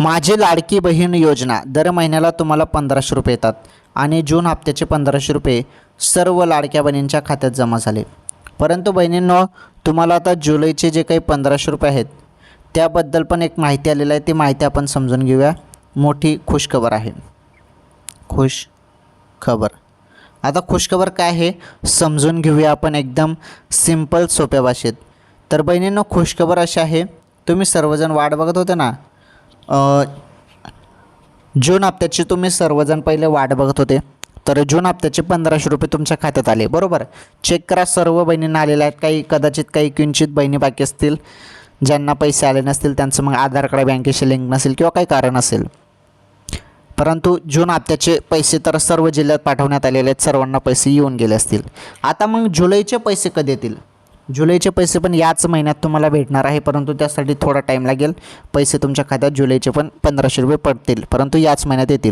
माझी लाडकी बहीण योजना दर महिन्याला तुम्हाला 1500 रुपये येतात आणि जून हप्त्याचे 1500 रुपये सर्व लाडक्या बहिणींच्या खात्यात जमा झाले. परंतु बहिणींनो, तुम्हाला आता जुलैचे जे काही 1500 रुपये आहेत त्याबद्दल पण एक माहिती आलेली आहे. ती माहिती आपण समजून घेऊया. मोठी खुशखबर आहे. खुशखबर. आता खुशखबर काय आहे समजून घेऊया आपण एकदम सिंपल सोप्या भाषेत. तर बहिणींनो, खुशखबर अशी आहे, तुम्ही सर्वजण वाट बघत होते ना, जून हप्त्याची तुम्ही सर्वजण पहिले वाट बघत होते. तर जून हप्त्याचे 1500 रुपये तुमच्या खात्यात आले, बरोबर. चेक करा, सर्व बहिणींना आलेले आहेत. काही कदाचित काही किंचित बहिणी बाकी असतील ज्यांना पैसे आले नसतील, त्यांचं मग आधार कार्ड बँकेशी लिंक नसेल किंवा काही कारण असेल. परंतु जून हप्त्याचे पैसे तर सर्व जिल्ह्यात पाठवण्यात आलेले आहेत, सर्वांना पैसे येऊन गेले असतील. आता मग जुलैचे पैसे कधी येतील? जुलैचे पैसे पण याच महिन्यात तुम्हाला भेटणार आहे, परंतु त्यासाठी थोडा टाईम लागेल. पैसे तुमच्या खात्यात जुलैचे पण 1500 रुपये पडतील, परंतु याच महिन्यात येतील.